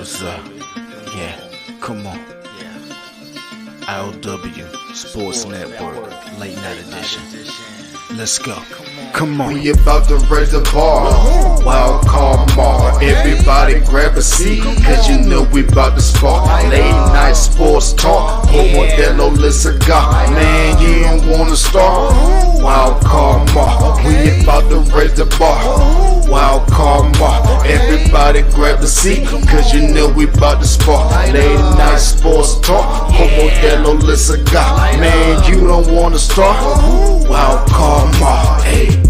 What's up? Yeah, come on. I.O.W. Sports Network, late night edition. Let's go. Come on. We about to raise the bar. Wild card mar. Everybody grab a seat, cause you know we about to spark. Late night sports talk. Modelo Lisaga. Man, you don't wanna start. Wild card mar. We about to raise the bar. Wild card mar. Everybody grab a seat, cause you know we about to spark. Late night sports talk. Modelo Lisaga. Man, you don't wanna start. Wild card mar. Hey.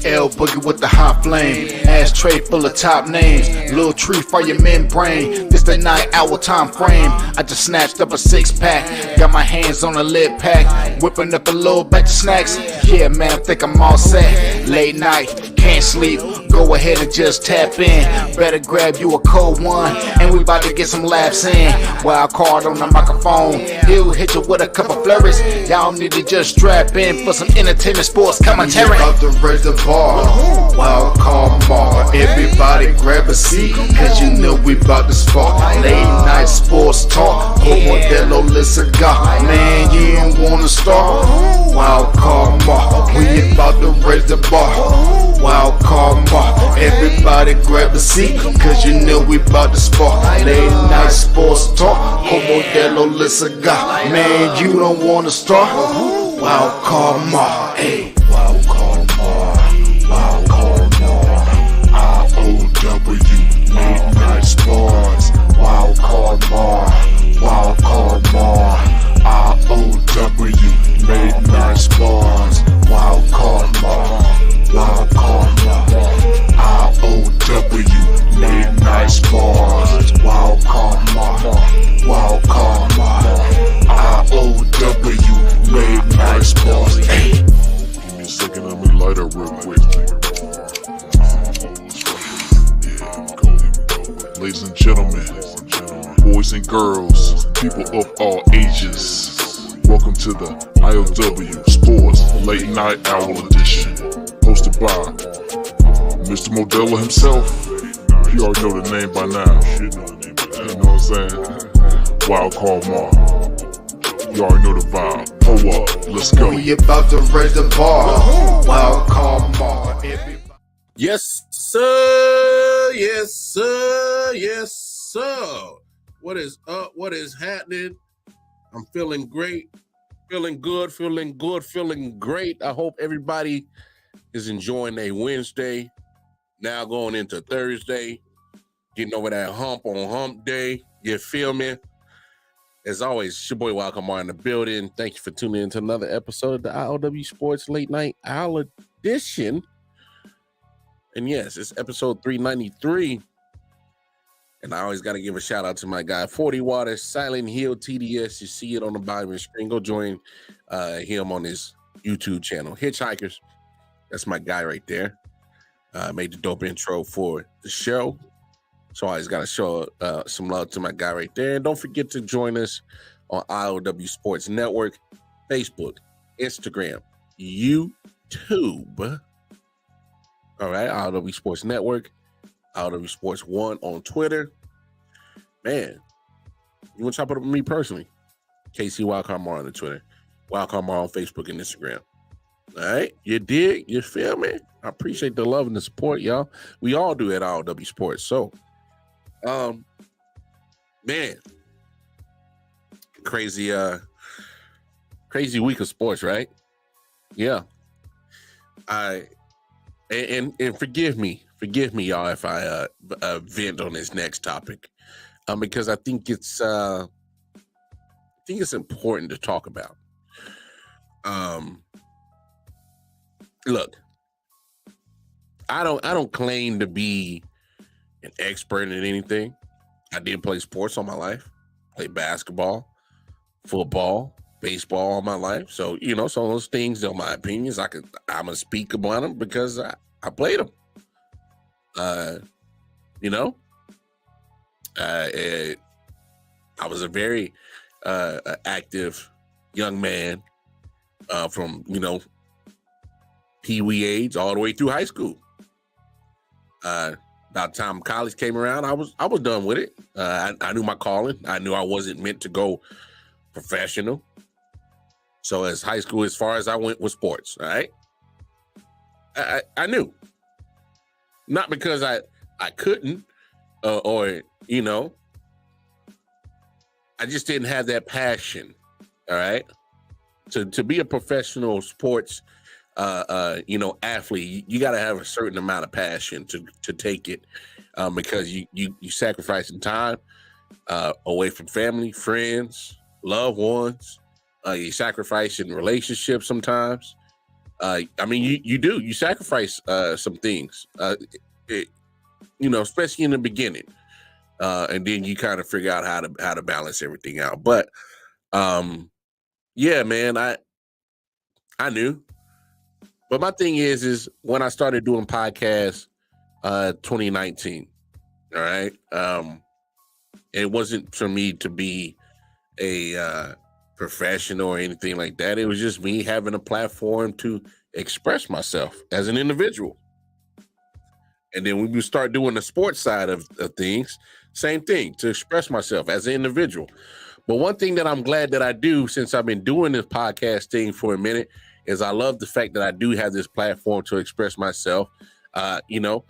L Boogie with the hot flame, ashtray full of top names, little tree for your membrane. This the 9-hour time frame. I just snatched up a 6-pack, got my hands on a lid pack, whipping up a little batch of snacks. Yeah, man, I think I'm all set. Late night, can't sleep. Go ahead and just tap in. Better grab you a cold one, and we about to get some laps in. Wild card on the microphone, he'll hit you with a couple flurries. Y'all need to just strap in for some entertainment sports commentary. About to raise the bar. Wild card mar. Everybody grab a seat, cause you know we about to spark. Late night sports talk. Modelo Lisaga. Man, you don't wanna start. Wild card mar. We about to raise the bar. Wild card mar. Everybody grab a seat, cause you know we about to spark. Late night sports talk. Modelo Lisaga. Man, you don't wanna start. Wild card mar. Hey. Wild card mar. Wild card mar. I.O.W. Late night sports. Wild card mar. Wild card mar. I.O.W. Late night sports. Wild card mar. Wild card mar. I.O.W. Late night sports. Wild card mar. Wild card mar. I.O.W. Late night sports. Hey. Give me a second, let me light up real quick. Ladies and gentlemen, boys and girls, people of all ages, welcome to the I.O.W. Sports Late Night Hour Edition, hosted by Mr. Modelo himself. You already know the name by now. You know what I'm saying? Wild Card Mar. You already know the vibe. Pull up, let's go. We about to raise the bar. Wild card mar. Yes, sir. Yes, sir. Yes, sir. What is up? What is happening? I'm feeling great. Feeling good. Feeling good. Feeling great. I hope everybody is enjoying their Wednesday. Now going into Thursday. Getting over that hump on hump day. You feel me? As always, it's your boy Wildcard in the building. Thank you for tuning in to another episode of the I.O.W. Sports Late Night Hour Edition. And yes, it's episode 393. And I always got to give a shout out to my guy, 40 Waters, Silent Hill TDS. You see it on the bottom of the screen. Go join him on his YouTube channel, Hitchhikers. That's my guy right there. Made the dope intro for the show. So I always got to show some love to my guy right there. And don't forget to join us on I.O.W. Sports Network, Facebook, Instagram, YouTube. All right, I.O.W. Sports Network, I.O.W. Sports 1 on Twitter. Man, you want to chop it up with me personally? KC Wildcard Mar on the Twitter, Wildcard Mar on Facebook and Instagram. All right, you dig? You feel me? I appreciate the love and the support, y'all. We all do at I.O.W. Sports. So, man, crazy week of sports, right? Yeah. And forgive me, y'all, if I vent on this next topic, because I think it's important to talk about. Look, I don't claim to be an expert in anything. I did play sports all my life, played basketball, football, baseball all my life. So, you know, some of those things, in my opinions, I'm gonna speak about them because I played them. You know, I was a very active young man from, you know, pee-wee age all the way through high school. By the time college came around, I was done with it. I knew my calling. I knew I wasn't meant to go professional. So as high school, as far as I went with sports, all right? I knew. Not because I couldn't or, you know, I just didn't have that passion, all right? To be a professional sports, you know, athlete, you got to have a certain amount of passion to take it because you sacrificing time away from family, friends, loved ones. You sacrifice in relationships sometimes. I mean, you sacrifice some things, you know, especially in the beginning, and then you kind of figure out how to balance everything out. But yeah, man, I knew. But my thing is when I started doing podcasts, 2019. All right, it wasn't for me to be a professional or anything like that. It was just me having a platform to express myself as an individual. And then when we start doing the sports side of things, same thing, to express myself as an individual. But one thing that I'm glad that I do since I've been doing this podcast thing for a minute is I love the fact that I do have this platform to express myself. You know,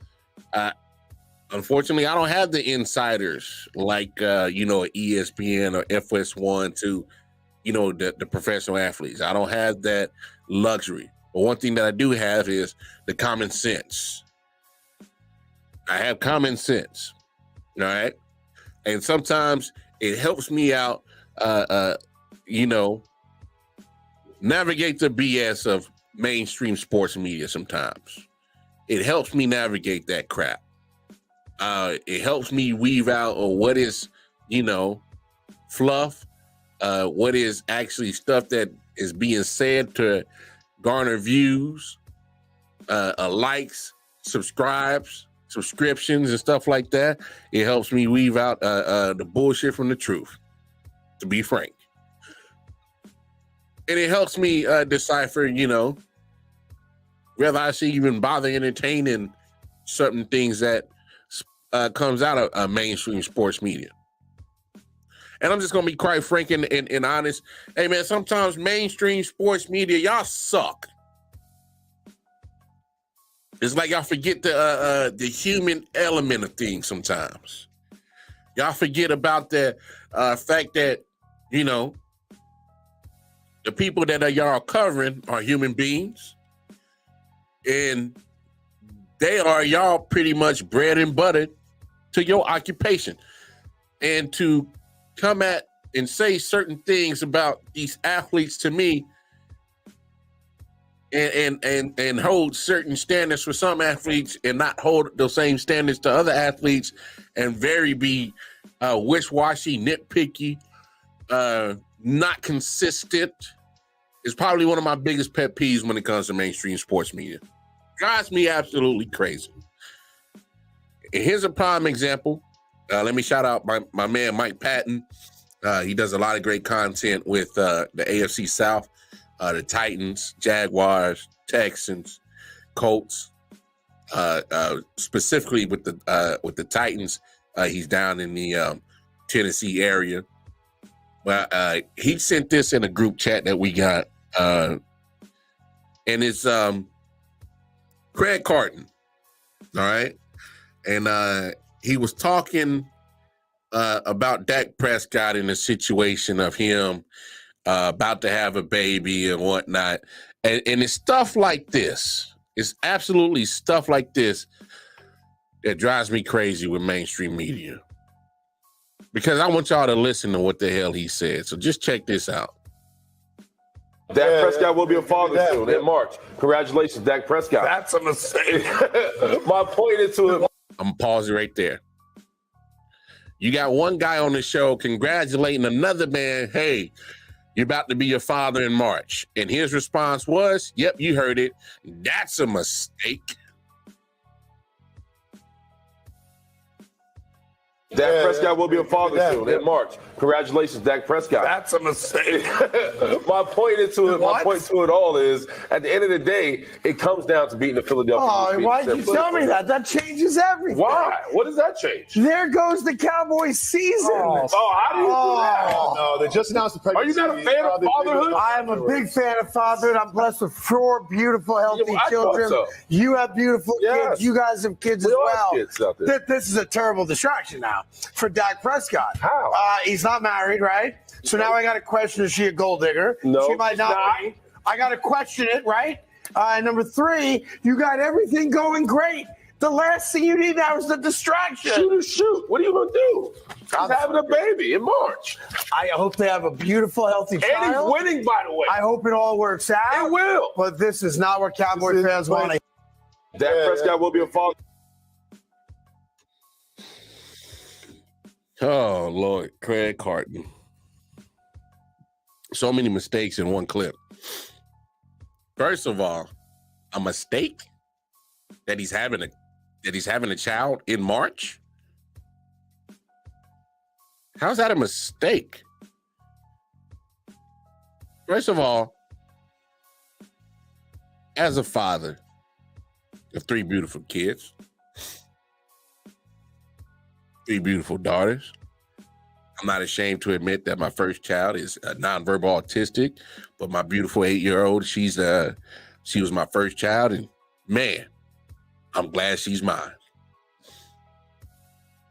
unfortunately, I don't have the insiders like, you know, ESPN or FS1 to, you know, the professional athletes. I don't have that luxury. But one thing that I do have is the common sense. I have common sense, all right? And sometimes it helps me out, you know, navigate the BS of mainstream sports media sometimes. It helps me navigate that crap. It helps me weave out what is, you know, fluff, what is actually stuff that is being said to garner views, likes, subscriptions and stuff like that. It helps me weave out the bullshit from the truth, to be frank. And it helps me decipher, you know, whether I should even bother entertaining certain things that comes out of mainstream sports media. And I'm just going to be quite frank and honest. Hey, man, sometimes mainstream sports media, y'all suck. It's like y'all forget the human element of things sometimes. Y'all forget about the fact that, you know, the people that y'all covering are human beings. And they are y'all pretty much bread and butter to your occupation. And to come at and say certain things about these athletes to me and hold certain standards for some athletes and not hold those same standards to other athletes and very be wish-washy, nitpicky, not consistent is probably one of my biggest pet peeves when it comes to mainstream sports media. Drives me absolutely crazy. And here's a prime example. Let me shout out my man, Mike Patton. He does a lot of great content with the AFC South, the Titans, Jaguars, Texans, Colts, specifically with the Titans. He's down in the Tennessee area. Well, he sent this in a group chat that we got. And it's Craig Carton. All right. And he was talking about Dak Prescott in the situation of him about to have a baby and whatnot. And it's stuff like this. It's absolutely stuff like this that drives me crazy with mainstream media. Because I want y'all to listen to what the hell he said. So just check this out. Dak Prescott will be a father soon in March. Congratulations, Dak Prescott. That's a mistake. My point is to it. I'm pausing right there. You got one guy on the show congratulating another man. Hey, you're about to be a father in March. And his response was, yep, you heard it. That's a mistake. Dak Prescott will be a father soon in March. Congratulations, Dak Prescott. That's a mistake. My point to it all is, at the end of the day, it comes down to beating the Philadelphia Eagles. Oh, why did you tell me that? That changes everything. Why? What does that change? There goes the Cowboys season. How do you do that? No, they just announced the pregnancy. Are you not a fan of fatherhood? I am a big fan of fatherhood. I'm blessed with 4 beautiful, healthy children. So. You have beautiful kids. You guys have kids as well. Kids out there. This is a terrible distraction now for Dak Prescott. How? He's not married, right? So now I got to question, is she a gold digger? No, she might not be. I got to question it, right? Number 3, you got everything going great. The last thing you need now is the distraction. Shoot. What are you going to do? He's having a baby in March. I hope they have a beautiful, healthy child. And he's winning, by the way. I hope it all works out. It will. But this is not what Cowboy fans want to. Dak Prescott will be a father. Oh, Lord. Craig Carton. So many mistakes in one clip. First of all, a mistake that he's having a child in March. How's that a mistake? First of all, as a father of 3 beautiful kids, 3 beautiful daughters, I'm not ashamed to admit that my first child is nonverbal autistic, but my beautiful 8-year-old, she was my first child, and man, I'm glad she's mine.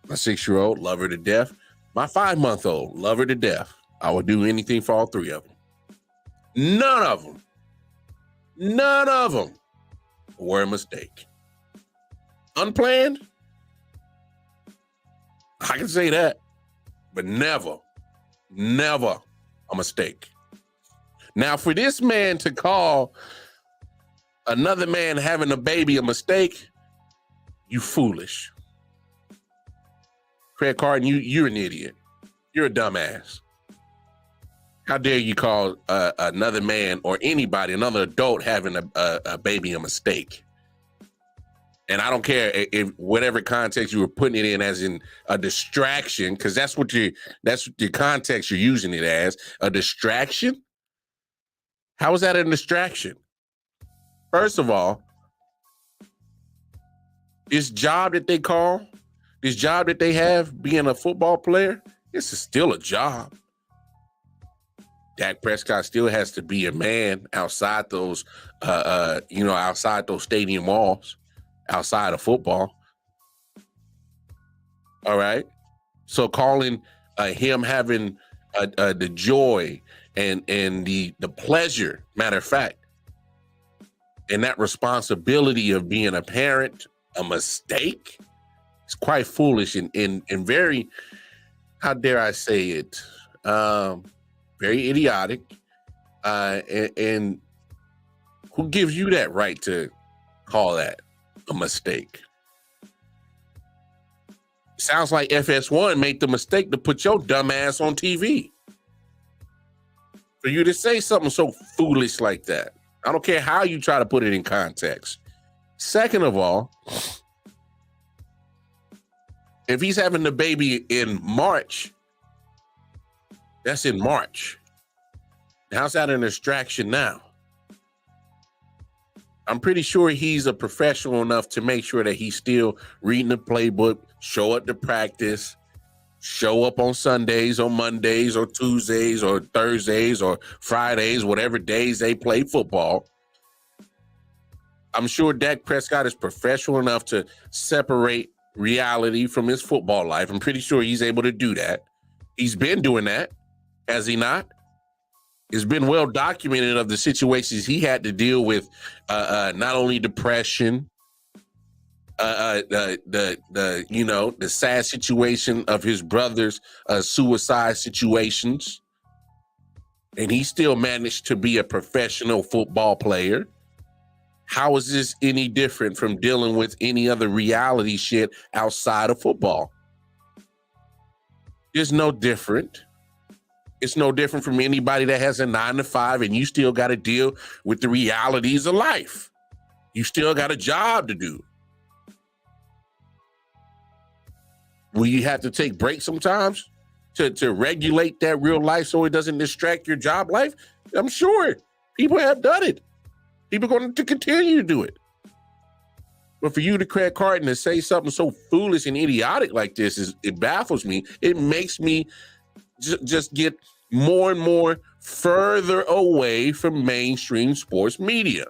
My 6-year-old, love her to death. My 5-month-old, love her to death. I would do anything for all 3 of them. None of them were a mistake. Unplanned? I can say that, but never a mistake. Now, for this man to call another man having a baby a mistake, you foolish. Craig Carton, you're an idiot. You're a dumbass. How dare you call another man or anybody, another adult having a baby a mistake? And I don't care if whatever context you were putting it in as in a distraction, because that's the context you're using it as, a distraction. How is that a distraction? First of all, this job that they call, this job that they have being a football player, this is still a job. Dak Prescott still has to be a man outside those, outside those stadium walls, outside of football. All right. So calling him having the joy and the pleasure, matter of fact, and that responsibility of being a parent, a mistake, it's quite foolish and very, how dare I say it, very idiotic. And who gives you that right to call that a mistake? Sounds like FS1 made the mistake to put your dumb ass on TV. For you to say something so foolish like that. I don't care how you try to put it in context. Second of all, if he's having the baby in March, that's in March. How's that a distraction now? I'm pretty sure he's a professional enough to make sure that he's still reading the playbook, show up to practice, show up on Sundays or Mondays or Tuesdays or Thursdays or Fridays, whatever days they play football. I'm sure Dak Prescott is professional enough to separate reality from his football life. I'm pretty sure he's able to do that. He's been doing that, has he not? It's been well documented of the situations he had to deal with, not only depression, the sad situation of his brother's suicide situations, and he still managed to be a professional football player. How is this any different from dealing with any other reality shit outside of football? It's no different. It's no different from anybody that has a 9-to-5 and you still got to deal with the realities of life. You still got a job to do. will you have to take breaks sometimes to regulate that real life so it doesn't distract your job life? I'm sure people have done it. People are going to continue to do it. But for you to Craig Carton to say something so foolish and idiotic like this, it baffles me. It makes me just get more and more further away from mainstream sports media.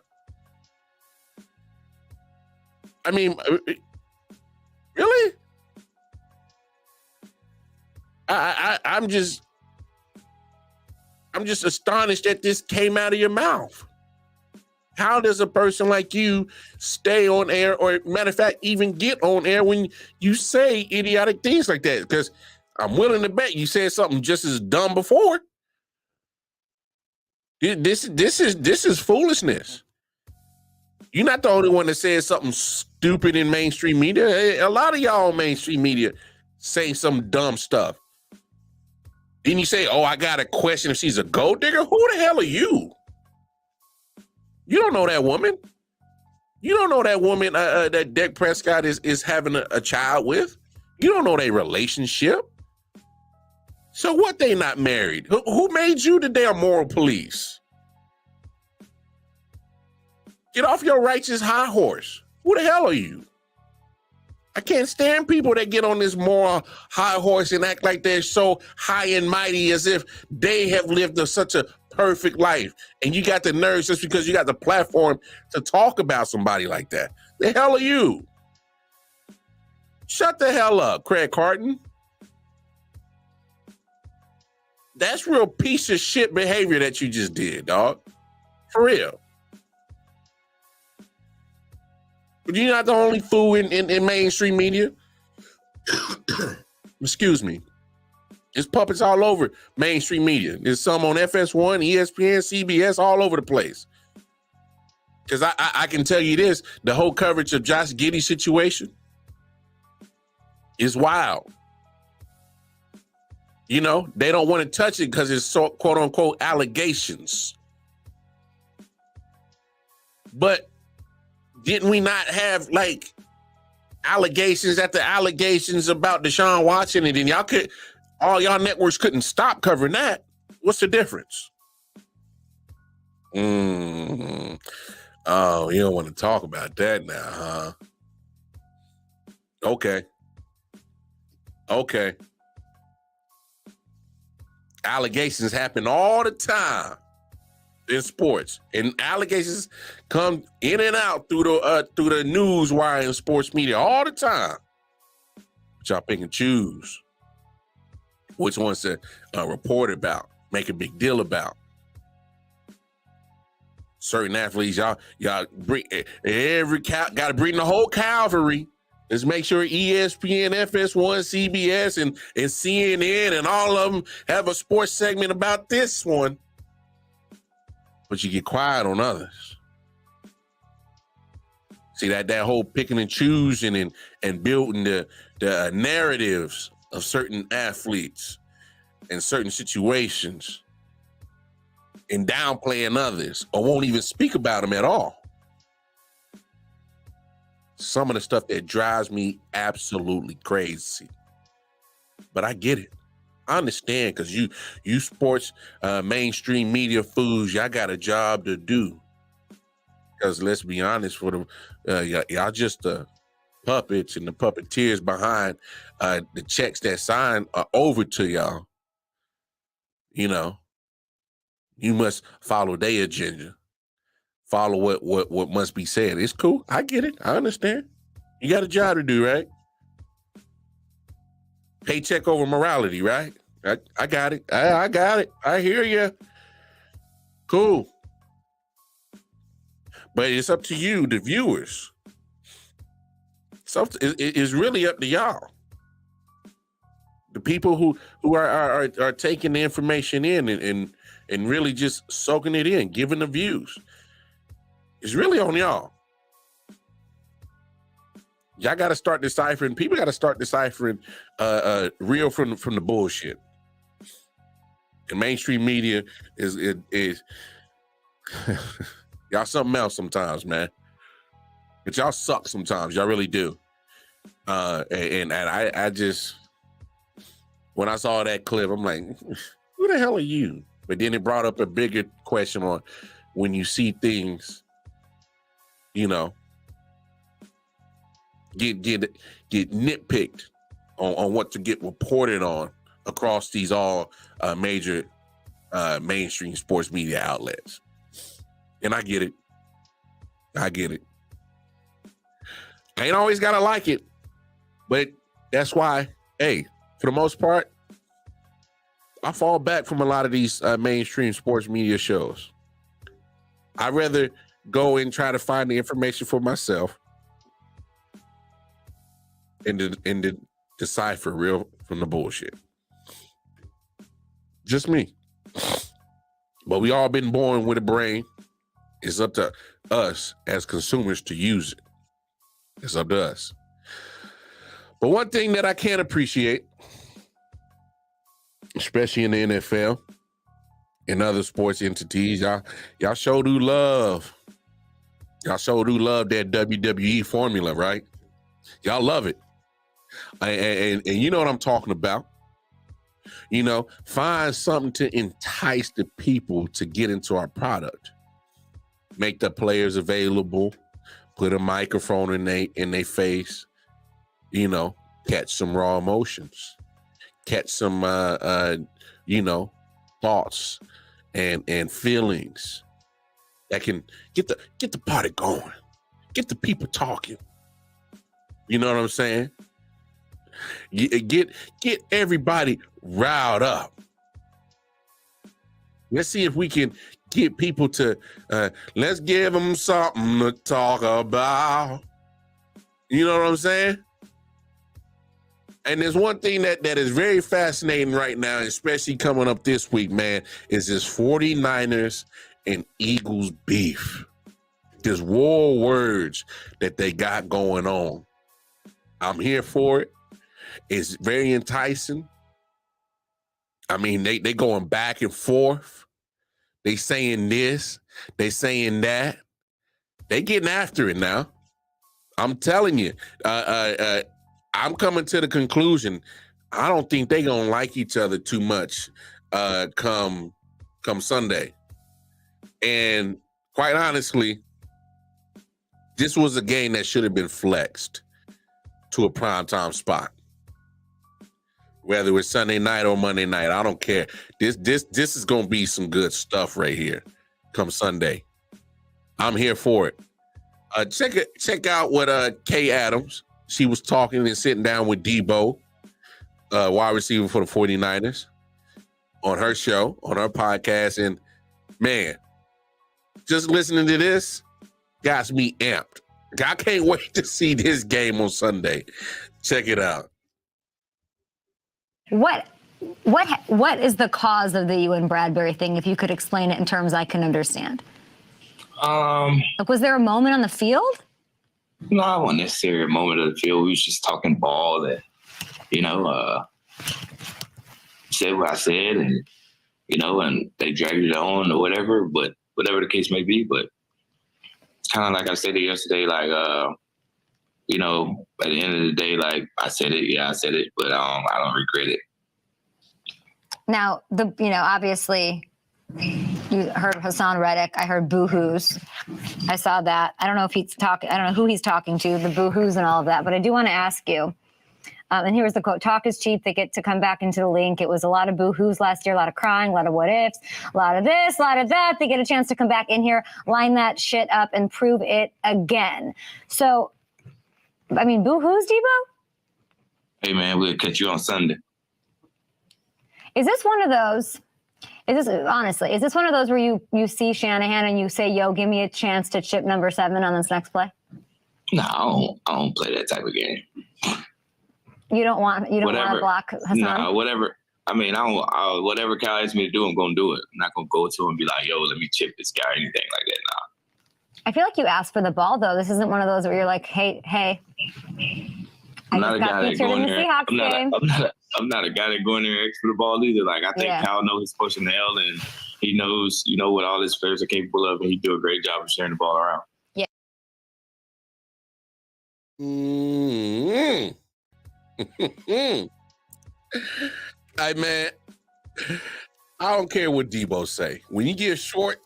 I mean, really? I'm just astonished that this came out of your mouth. How does a person like you stay on air, or matter of fact, even get on air when you say idiotic things like that? Because I'm willing to bet you said something just as dumb before. This is foolishness. You're not the only one that says something stupid in mainstream media. A lot of y'all in mainstream media say some dumb stuff. Then you say, "Oh, I got a question if she's a gold digger." Who the hell are you? You don't know that woman. You don't know that woman that Dak Prescott is having a child with. You don't know their relationship. So what, they not married? Who made you the damn moral police? Get off your righteous high horse. Who the hell are you? I can't stand people that get on this moral high horse and act like they're so high and mighty as if they have lived such a perfect life. And you got the nerves just because you got the platform to talk about somebody like that. The hell are you? Shut the hell up, Craig Carton. That's real piece of shit behavior that you just did, dog. For real. But you're not the only fool in mainstream media. Excuse me. There's puppets all over mainstream media. There's some on FS1, ESPN, CBS, all over the place. Because I can tell you this, the whole coverage of Josh Giddey's situation is wild. You know, they don't want to touch it because it's so, quote unquote, allegations. But didn't we not have like allegations after allegations about Deshaun Watson, and then all y'all networks couldn't stop covering that? What's the difference? Oh, you don't want to talk about that now, huh? Okay. Allegations happen all the time in sports, and allegations come in and out through the news wire and sports media all the time. But y'all pick and choose which ones to report about, make a big deal about. Certain athletes, y'all bring got to bring the whole cavalry. Let's make sure ESPN, FS1, CBS, and CNN and all of them have a sports segment about this one. But you get quiet on others. See that whole picking and choosing and building the narratives of certain athletes and certain situations and downplaying others, or won't even speak about them at all. Some of the stuff that drives me absolutely crazy. But I get it. I understand, because you sports mainstream media fools, y'all got a job to do. Because let's be honest, for the y'all just the puppets and the puppeteers behind the checks that sign over to y'all. You know, you must follow their agenda. Follow what must be said. It's cool. I get it. I understand. You got a job to do, right? Paycheck over morality, right? I got it. I got it. I hear you. Cool. But it's up to you, the viewers. So it's really up to y'all. The people who are taking the information in and really just soaking it in, giving the views. It's really on y'all. Y'all got to start deciphering. People got to start deciphering real from the bullshit. And mainstream media is y'all something else sometimes, man. But y'all suck sometimes. Y'all really do. And I just When I saw that clip, I'm like, who the hell are you? But then it brought up a bigger question on when you see things, you know, get nitpicked on what to get reported on across these all major mainstream sports media outlets. And I get it. I ain't always gotta like it, but that's why, hey, for the most part, I fall back from a lot of these mainstream sports media shows. I'd rather go and try to find the information for myself and decipher real from the bullshit. Just me. But we all been born with a brain. It's up to us as consumers to use it. It's up to us. But one thing that I can't appreciate, especially in the NFL and other sports entities, y'all sure do love. Y'all sure do love that WWE formula, right? Y'all love it. And you know what I'm talking about. You know, find something to entice the people to get into our product. Make the players available, put a microphone in their face, you know, catch some raw emotions, catch some you know, thoughts and feelings that can get the party going, get the people talking. You know what I'm saying? Get everybody riled up. Let's see if we can get people to let's give them something to talk about. You know what I'm saying? And there's one thing that is very fascinating right now, especially coming up this week, man, is this 49ers and Eagles beef. This war of words that they got going on. I'm here for it. It's very enticing. I mean, they going back and forth. They saying this, they saying that. They getting after it now. I'm telling you. I'm coming to the conclusion, I don't think they gonna like each other too much come Sunday. And quite honestly, this was a game that should have been flexed to a primetime spot. Whether it's Sunday night or Monday night, I don't care. This is gonna be some good stuff right here come Sunday. I'm here for it. Check out what Kay Adams, she was talking and sitting down with Debo, wide receiver for the 49ers, on her show, on her podcast. And man, just listening to this got me amped. I can't wait to see this game on Sunday. Check it out. What is the cause of the Ewan Bradbury thing? If you could explain it in terms I can understand. Like, was there a moment on the field? No, it wasn't necessarily a moment of the field. We was just talking ball that, you know, said what I said, and, you know, and they dragged it on or whatever, but whatever the case may be. But it's kind of like I said it yesterday, like, you know, at the end of the day, like, I said it, yeah, I said it, but I don't regret it. Now, obviously, you heard Hassan Reddick. I heard boo-hoos. I saw that. I don't know if he's talking. I don't know who he's talking to, the boo-hoos and all of that. But I do want to ask you. And here's the quote: "Talk is cheap. They get to come back into the link. It was a lot of boo-hoos last year, a lot of crying, a lot of what ifs, a lot of this, a lot of that. They get a chance to come back in here, line that shit up, and prove it again." So, I mean, boo-hoos, Debo? Hey, man, we'll catch you on Sunday. Is this one of those? Is this one of those where you see Shanahan and you say, "Yo, give me a chance to chip number 7 on this next play"? No, I don't play that type of game. You don't want to block Hassan? No, whatever. I mean, whatever Kyle asks me to do, I'm going to do it. I'm not going to go to him and be like, "Yo, let me chip this guy," or anything like that. Nah. I feel like you asked for the ball, though. This isn't one of those where you're like, hey. I'm not a guy that go in there. I'm not a guy that go in there and ask for the ball either. Like, I think Kyle knows his personnel, and he knows, you know, what all his players are capable of, and he do a great job of sharing the ball around. Yeah. Hey, man, I don't care what Debo say. When you give short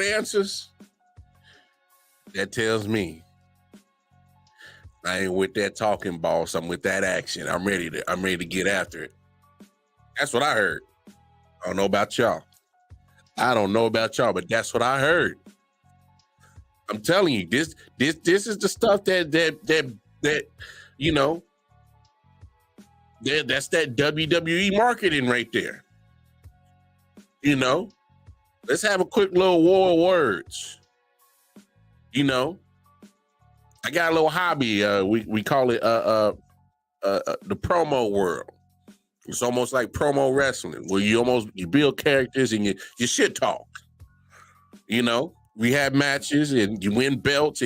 answers, that tells me I ain't with that talking boss. I'm with that action. I'm ready to get after it. That's what I heard. I don't know about y'all. But that's what I heard. I'm telling you, this is the stuff that you know, that's that WWE marketing right there. You know, let's have a quick little war of words. You know, I got a little hobby. We call it the promo world. It's almost like promo wrestling, where you build characters and you shit talk. You know, we have matches and you win belts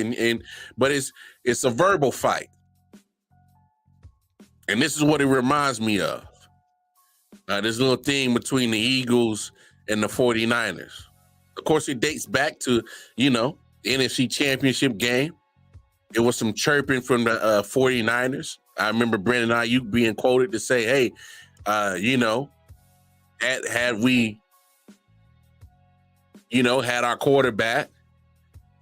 but it's a verbal fight. And this is what it reminds me of. This little thing between the Eagles and the 49ers. Of course, it dates back to, you know, the NFC Championship game. It was some chirping from the 49ers. I remember Brandon I.O.W being quoted to say, hey, you know, had we, you know, had our quarterback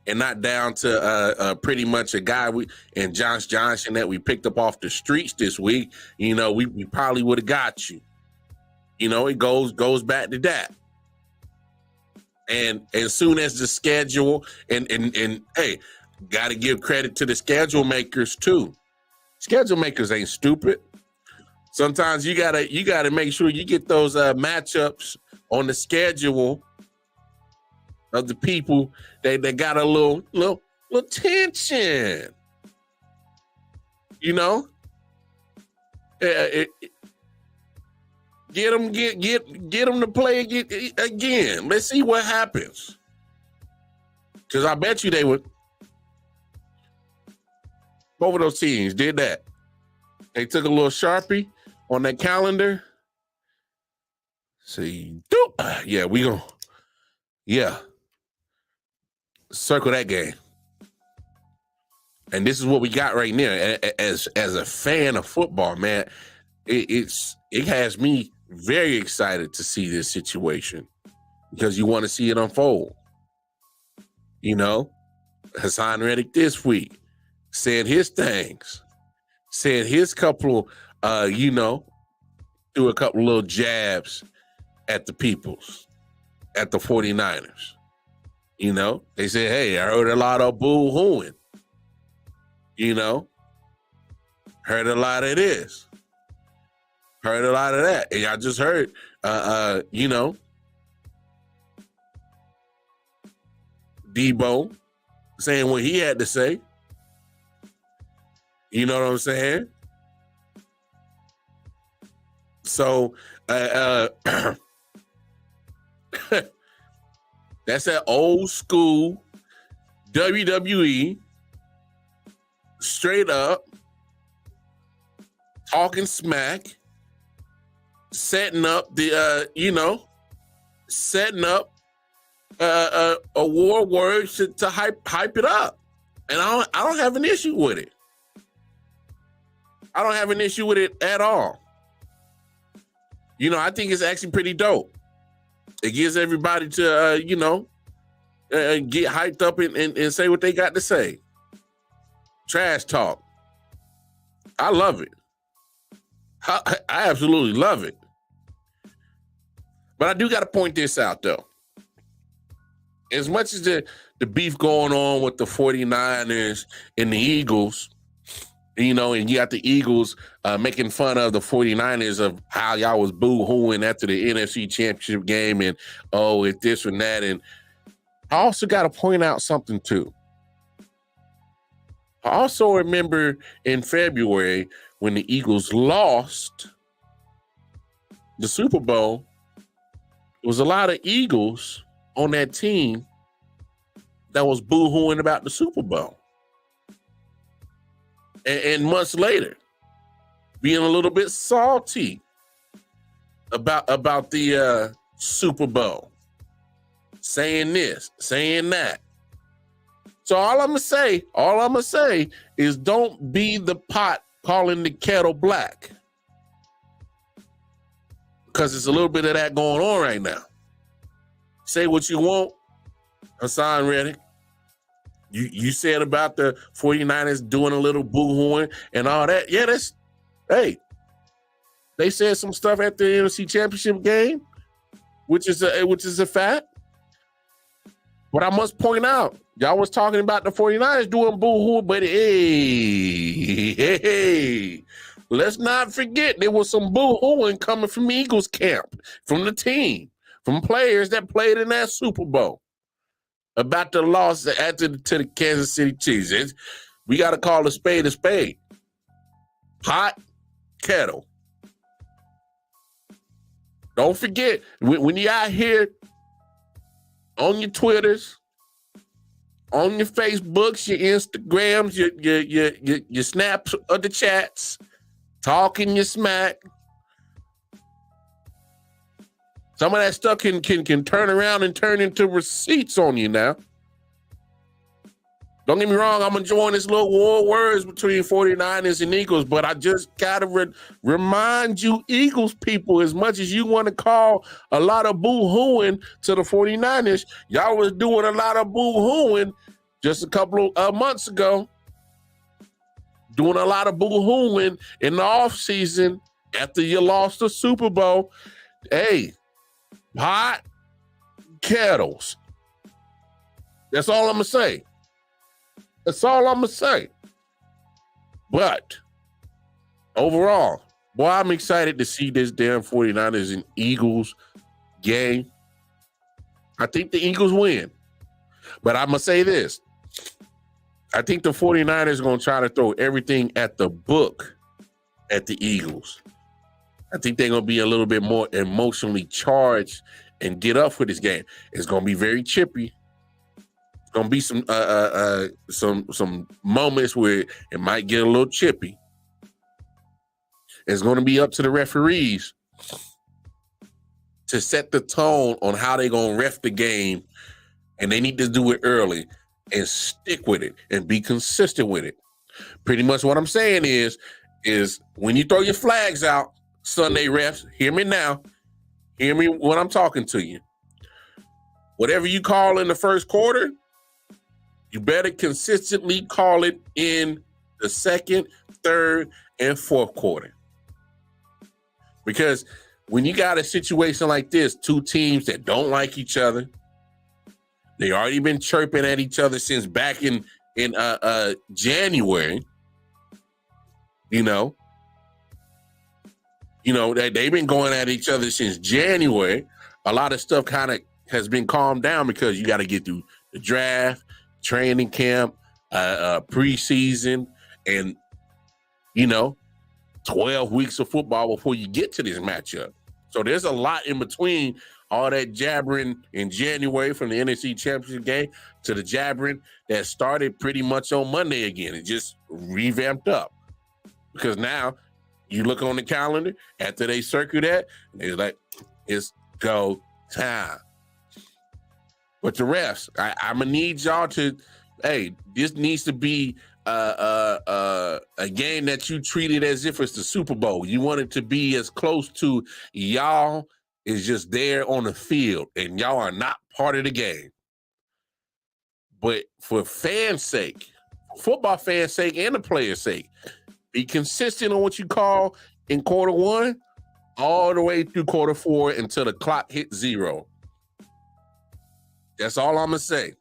and not down to pretty much a guy and Josh Johnson that we picked up off the streets this week, you know, we probably would have got you. You know, it goes back to that. And as soon as the schedule and hey, got to give credit to the schedule makers too. Schedule makers ain't stupid. Sometimes you gotta make sure you get those matchups on the schedule of the people that got a little tension. You know, get them to play again. Let's see what happens. Because I bet you they would. Both of those teams did that. They took a little Sharpie on that calendar. See, yeah, circle that game. And this is what we got right now. As a fan of football, man, it has me very excited to see this situation because you want to see it unfold. You know, Hassan Reddick this week said his things, said his couple, you know, threw a couple little jabs at the peoples, at the 49ers. You know, they said, hey, I heard a lot of boo-hooing. You know, heard a lot of this, heard a lot of that. And I just heard, you know, Debo saying what he had to say. You know what I'm saying? So, that's that old school WWE straight up talking smack, setting up the setting up a war of words to hype it up. And I don't have an issue with it. I don't have an issue with it at all. You know, I think it's actually pretty dope. It gives everybody to get hyped up and say what they got to say. Trash talk. I love it. I absolutely love it. But I do got to point this out, though. As much as the beef going on with the 49ers and the Eagles, you know, and you got the Eagles making fun of the 49ers of how y'all was boo-hooing after the NFC Championship game and, oh, it's this and that. And I also got to point out something, too. I also remember in February when the Eagles lost the Super Bowl, there was a lot of Eagles on that team that was boo-hooing about the Super Bowl. And months later, being a little bit salty about the Super Bowl, saying this, saying that. So all I'm gonna say is don't be the pot calling the kettle black. because there's a little bit of that going on right now. Say what you want, Hassan Reddick. You said about the 49ers doing a little boo-hooing and all that. Yeah, hey, they said some stuff at the NFC Championship game, which is a fact. But I must point out, y'all was talking about the 49ers doing boo-hoo, but hey, let's not forget there was some boo-hooing coming from Eagles camp, from the team, from players that played in that Super Bowl about the loss to the Kansas City Chiefs. We got to call a spade a spade. Hot kettle. Don't forget, when you're out here on your Twitters, on your Facebooks, your Instagrams, your snaps of the chats, talking your smack, some of that stuff can turn around and turn into receipts on you now. Don't get me wrong, I'm enjoying this little war of words between 49ers and Eagles, but I just got to remind you, Eagles people, as much as you want to call a lot of boo-hooing to the 49ers, y'all was doing a lot of boo-hooing just a couple of months ago. Doing a lot of boo-hooing in the offseason after you lost the Super Bowl. Hey, hot kettles. That's all I'm going to say. That's all I'm going to say. But overall, boy, I'm excited to see this damn 49ers and Eagles game. I think the Eagles win. But I'm going to say this. I think the 49ers are going to try to throw everything at the book at the Eagles. I think they're going to be a little bit more emotionally charged and get up for this game. It's going to be very chippy. It's going to be some moments where it might get a little chippy. It's going to be up to the referees to set the tone on how they're going to ref the game, and they need to do it early and stick with it and be consistent with it. Pretty much what I'm saying is when you throw your flags out, Sunday refs, hear me now. Hear me when I'm talking to you. Whatever you call in the first quarter, you better consistently call it in the second, third, and fourth quarter. Because when you got a situation like this, two teams that don't like each other, they already been chirping at each other since back in January. That they've been going at each other since January. A lot of stuff kind of has been calmed down because you got to get through the draft, training camp, preseason, and 12 weeks of football before you get to this matchup. So there's a lot in between all that jabbering in January from the NFC Championship game to the jabbering that started pretty much on Monday again. It just revamped up because now you look on the calendar after they circle that, it's like, it's go time. But the refs, I'm going to need y'all to, hey, this needs to be a game that you treated as if it's the Super Bowl. You want it to be as close to y'all is just there on the field, and y'all are not part of the game. But for fans' sake, football fans' sake, and the players' sake, be consistent on what you call in quarter one all the way through quarter four until the clock hits 0. That's all I'm going to say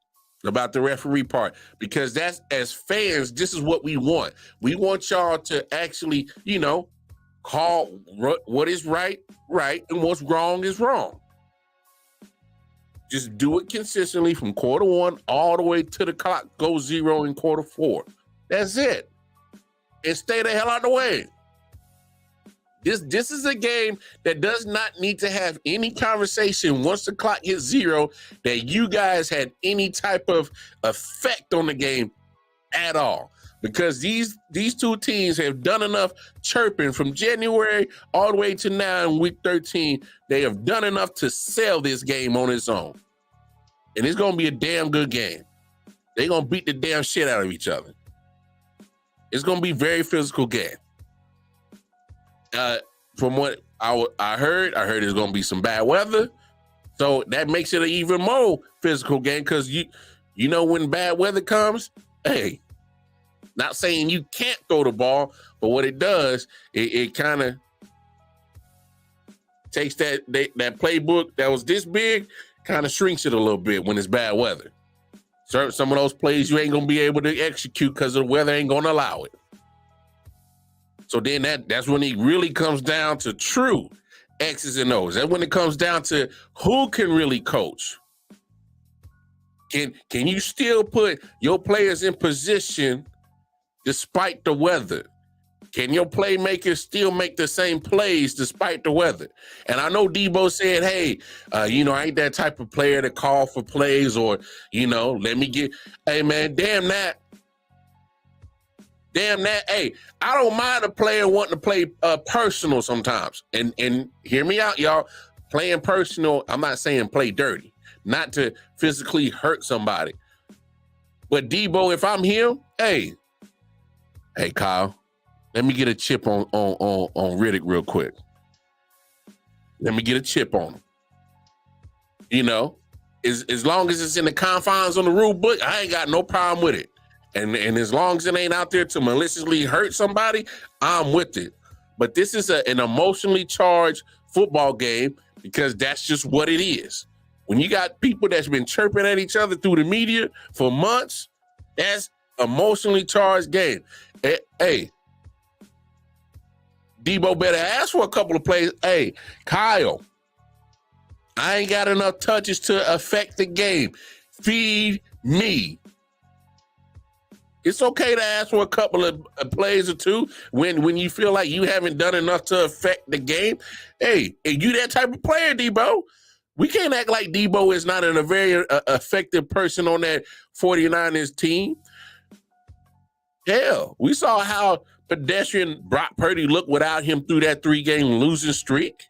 about the referee part, because that's, as fans, this is what we want. We want y'all to actually, call what is right, and what's wrong is wrong. Just do it consistently from quarter one all the way to the clock goes 0 in quarter four. That's it. And stay the hell out of the way. This is a game that does not need to have any conversation once the clock hits 0 that you guys had any type of effect on the game at all. Because these two teams have done enough chirping from January all the way to now in week 13. They have done enough to sell this game on its own. And it's going to be a damn good game. They're going to beat the damn shit out of each other. It's going to be a very physical game. From what I heard there's gonna be some bad weather, so that makes it an even more physical game because you know when bad weather comes, hey, not saying you can't throw the ball, but what it does, it kind of takes that playbook that was this big, kind of shrinks it a little bit when it's bad weather. Some of those plays you ain't gonna be able to execute because the weather ain't gonna allow it. So then that's when it really comes down to true X's and O's. That's when it comes down to who can really coach. Can you still put your players in position despite the weather? Can your playmakers still make the same plays despite the weather? And I know Debo said, hey, I ain't that type of player to call for plays or, let me get, hey, man, damn that. Hey, I don't mind a player wanting to play personal sometimes. And hear me out, y'all. Playing personal, I'm not saying play dirty, not to physically hurt somebody. But Debo, if I'm him, hey, Kyle, let me get a chip on Riddick real quick. Let me get a chip on him. As long as it's in the confines on the rule book, I ain't got no problem with it. And as long as it ain't out there to maliciously hurt somebody, I'm with it. But this is an emotionally charged football game because that's just what it is. When you got people that's been chirping at each other through the media for months, that's emotionally charged game. Hey, Debo better ask for a couple of plays. Hey, Kyle, I ain't got enough touches to affect the game. Feed me. It's okay to ask for a couple of plays or two when you feel like you haven't done enough to affect the game. Hey, you that type of player, Debo. We can't act like Debo is not a very effective person on that 49ers team. Hell, we saw how pedestrian Brock Purdy looked without him through that 3-game losing streak.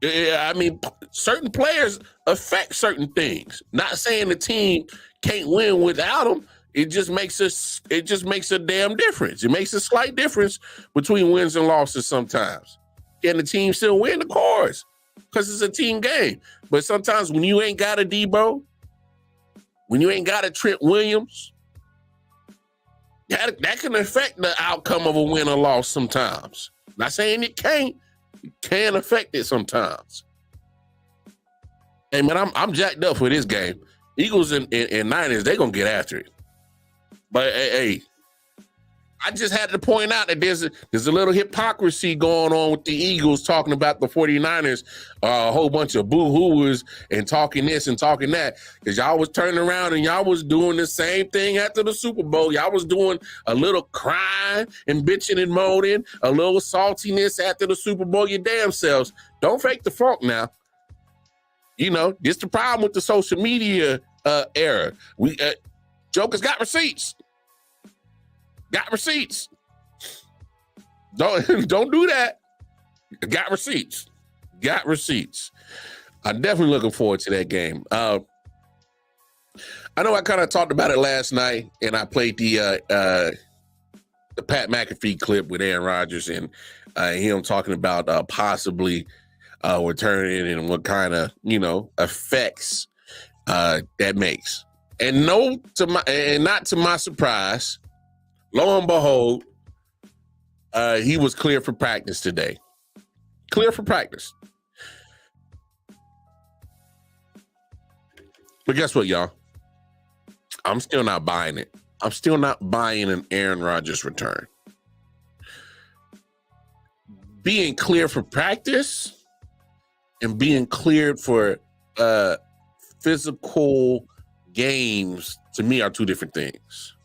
I mean, certain players affect certain things. Not saying the team can't win without them. It just makes a damn difference. It makes a slight difference between wins and losses sometimes. Can the team still win? Of course, because it's a team game. But sometimes when you ain't got a Debo, when you ain't got a Trent Williams, that can affect the outcome of a win or loss sometimes. Not saying it can't. It can affect it sometimes. Hey, man, I'm jacked up for this game. Eagles and Niners, they're going to get after it. But, hey, I just had to point out that there's a little hypocrisy going on with the Eagles talking about the 49ers, a whole bunch of boo-hooers and talking this and talking that. Because y'all was turning around and y'all was doing the same thing after the Super Bowl. Y'all was doing a little crying and bitching and moaning, a little saltiness after the Super Bowl, your damn selves. Don't fake the funk now. This the problem with the social media era. We jokers got receipts. Got receipts. Don't do that. Got receipts. Got receipts. I'm definitely looking forward to that game. I know I kind of talked about it last night, and I played the Pat McAfee clip with Aaron Rodgers and him talking about possibly returning and what kind of effects that makes. And not to my surprise, lo and behold, he was clear for practice today. Clear for practice. But guess what, y'all? I'm still not buying it. I'm still not buying an Aaron Rodgers return. Being clear for practice and being cleared for physical games, to me, are two different things.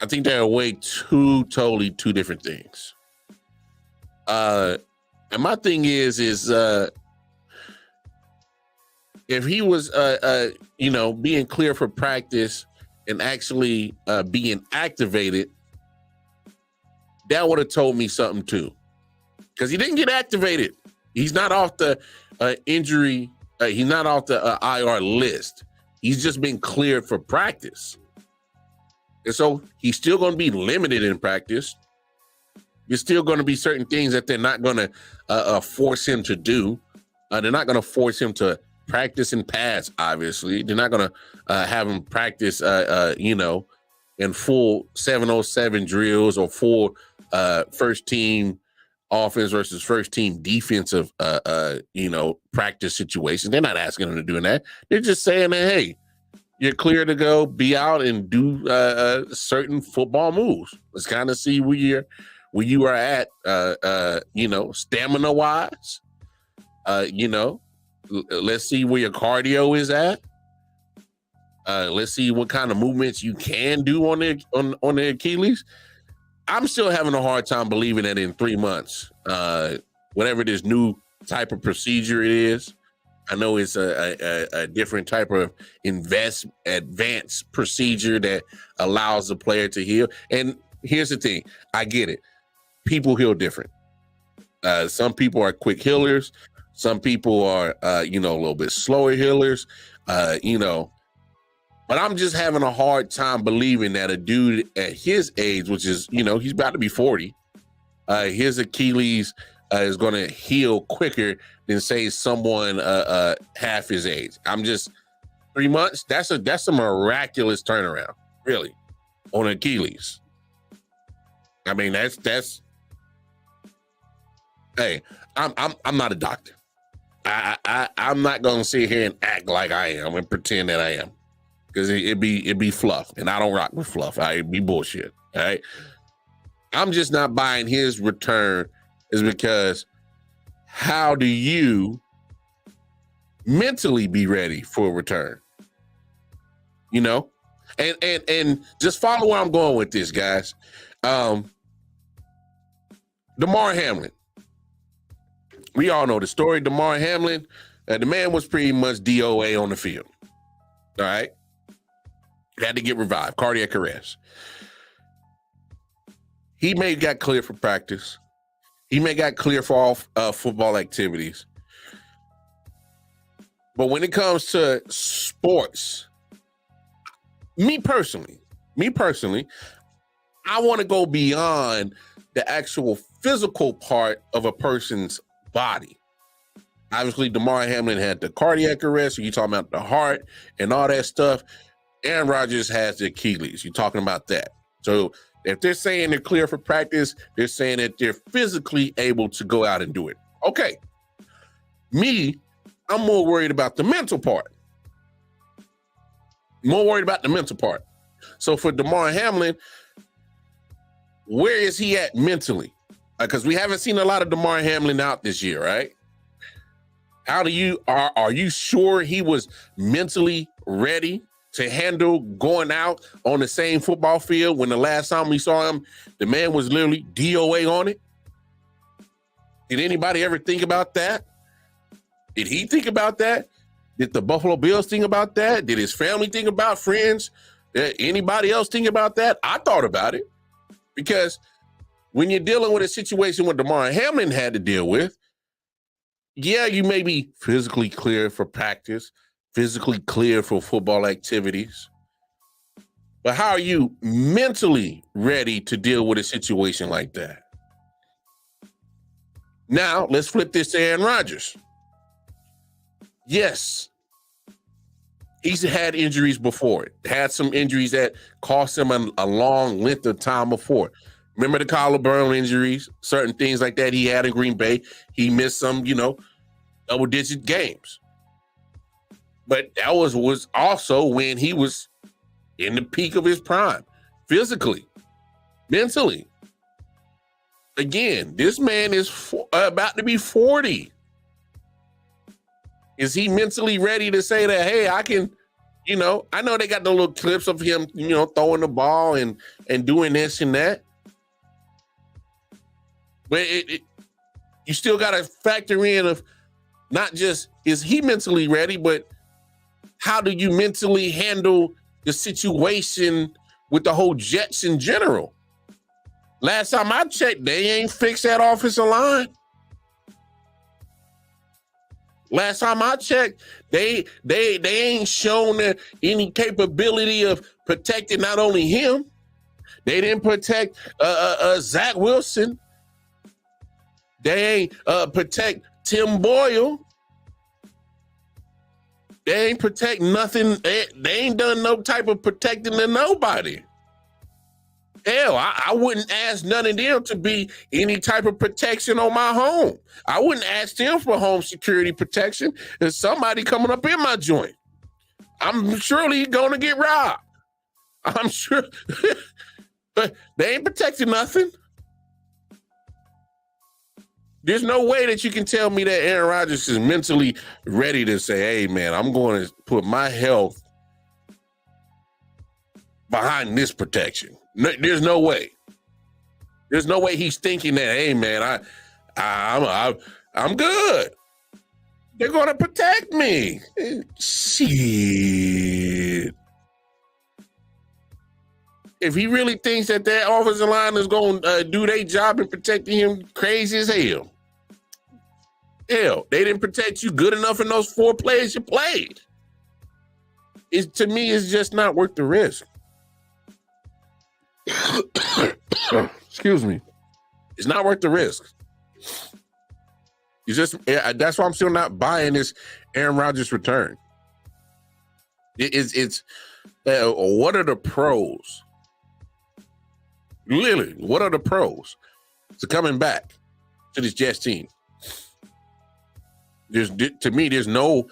I think they're totally two different things. And my thing is if he was, being clear for practice and actually being activated, that would have told me something too. Because he didn't get activated. He's not off the injury. He's not off the IR list. He's just been cleared for practice. And so he's still going to be limited in practice. There's still going to be certain things that they're not going to force him to do. They're not going to force him to practice in pads, obviously. They're not going to have him practice, in full 707 drills or full first team offense versus first team defensive, practice situations. They're not asking him to do that. They're just saying that, hey, you're clear to go, be out and do certain football moves. Let's kind of see where you are at, stamina wise. Let's see where your cardio is at. Let's see what kind of movements you can do on the Achilles. I'm still having a hard time believing that in 3 months, whatever this new type of procedure it is, I know it's a different type of advanced procedure that allows the player to heal. And here's the thing, I get it. People heal different. Some people are quick healers. Some people are, a little bit slower healers, But I'm just having a hard time believing that a dude at his age, which is, he's about to be 40, his Achilles is going to heal quicker than, say, someone half his age. I'm just 3 months. That's a miraculous turnaround, really, on Achilles. I mean, that's. Hey, I'm not a doctor. I'm not going to sit here and act like I am and pretend that I am. Because it'd be fluff, and I don't rock with fluff. It'd be bullshit. All right, I'm just not buying his return. Is because how do you mentally be ready for a return? And just follow where I'm going with this, guys. Damar Hamlin. We all know the story. Damar Hamlin. The man was pretty much DOA on the field. All right. Had to get revived, cardiac arrest. He may have got clear for practice. He may have got clear for all football activities. But when it comes to sports, me personally, I want to go beyond the actual physical part of a person's body. Obviously, Damar Hamlin had the cardiac arrest. So you're talking about the heart and all that stuff. Aaron Rodgers has the Achilles. You're talking about that. So if they're saying they're clear for practice, they're saying that they're physically able to go out and do it. Okay. Me, I'm more worried about the mental part. So for Damar Hamlin, where is he at mentally? Because we haven't seen a lot of Damar Hamlin out this year, right? Are you sure he was mentally ready to handle going out on the same football field when the last time we saw him, the man was literally DOA on it? Did anybody ever think about that? Did he think about that? Did the Buffalo Bills think about that? Did his family think about, friends? Did anybody else think about that? I thought about it, because when you're dealing with a situation what Damar Hamlin had to deal with, yeah, you may be physically clear for practice, physically clear for football activities, but how are you mentally ready to deal with a situation like that? Now, let's flip this to Aaron Rodgers. Yes, he's had injuries before. Had some injuries that cost him a long length of time before. Remember the collarbone injuries, certain things like that he had in Green Bay. He missed some, double-digit games. But that was also when he was in the peak of his prime, physically, mentally. Again, this man is about to be 40. Is he mentally ready to say that, hey, I can, I know they got the little clips of him, throwing the ball and doing this and that. But you still got to factor in of not just, is he mentally ready, but how do you mentally handle the situation with the whole Jets in general? Last time I checked, they ain't fixed that offensive line. Last time I checked, they ain't shown any capability of protecting not only him. They didn't protect Zach Wilson. They ain't protect Tim Boyle. They ain't protect nothing. They ain't done no type of protecting to nobody. Hell, I wouldn't ask none of them to be any type of protection on my home. I wouldn't ask them for home security protection. There's somebody coming up in my joint. I'm surely going to get robbed. I'm sure. But they ain't protecting nothing. There's no way that you can tell me that Aaron Rodgers is mentally ready to say, hey, man, I'm going to put my health behind this protection. No, there's no way. There's no way he's thinking that, hey, man, I'm good. They're going to protect me. Shit. If he really thinks that offensive line is going to do their job in protecting him, crazy as hell. Hell, they didn't protect you good enough in those 4 plays you played. To me, it's just not worth the risk. Excuse me. It's not worth the risk. That's why I'm still not buying this Aaron Rodgers return. It's what are the pros? Literally, what are the pros to coming back to this Jets team? To me, there's no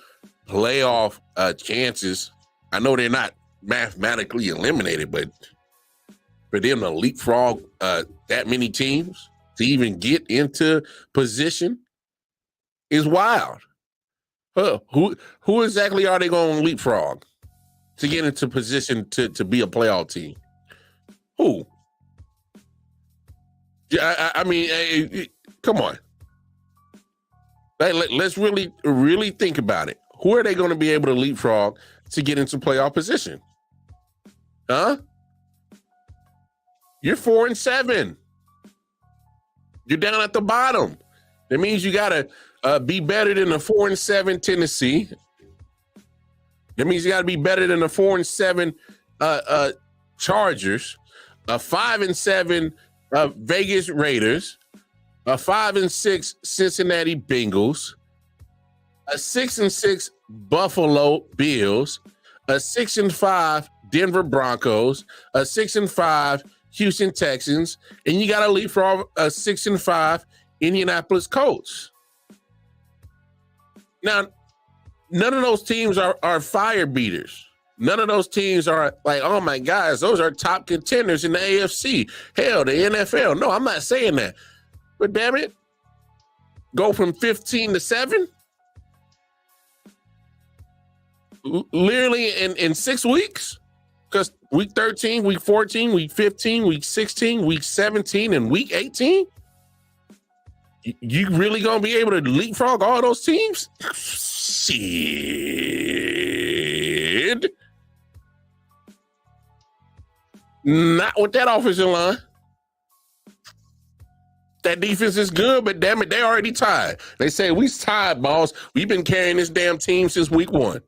playoff chances. I know they're not mathematically eliminated, but for them to leapfrog that many teams to even get into position is wild. Who exactly are they going to leapfrog to get into position to be a playoff team? Who? I mean, come on. Let's really think about it. Who are they going to be able to leapfrog to get into playoff position? Huh? You're 4-7. You're down at the bottom. That means you got to be better than the 4-7 Tennessee. That means you got to be better than the 4-7 Chargers, a 5-7 Vegas Raiders, a 5-6 Cincinnati Bengals, a 6-6 Buffalo Bills, a 6-5 Denver Broncos, a 6-5 Houston Texans, and you got to leapfrog a 6-5 Indianapolis Colts. Now, none of those teams are fire beaters. None of those teams are like, oh my guys, those are top contenders in the AFC. Hell, the NFL. No, I'm not saying that. But damn it, go from 15 to 7? Literally in 6 weeks? Because week 13, week 14, week 15, week 16, week 17, and week 18? You really gonna be able to leapfrog all those teams? Shit. Not with that offensive line. That defense is good, but damn it, they already tied. They say, we tied, boss. We've been carrying this damn team since week 1.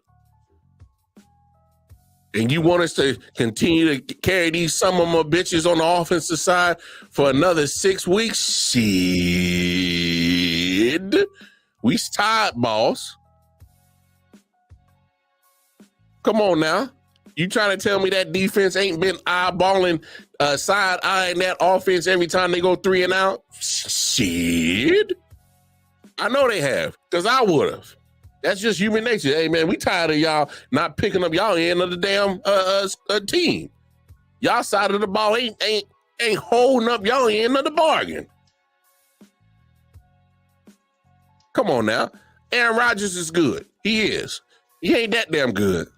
And you want us to continue to carry these some of my bitches on the offensive side for another 6 weeks? Shit. We tied, boss. Come on now. You trying to tell me that defense ain't been eyeballing, side-eyeing that offense every time they go 3 and out? Shit. I know they have, because I would have. That's just human nature. Hey, man, we tired of y'all not picking up y'all end of the damn team. Y'all side of the ball ain't holding up y'all end of the bargain. Come on now. Aaron Rodgers is good. He is. He ain't that damn good.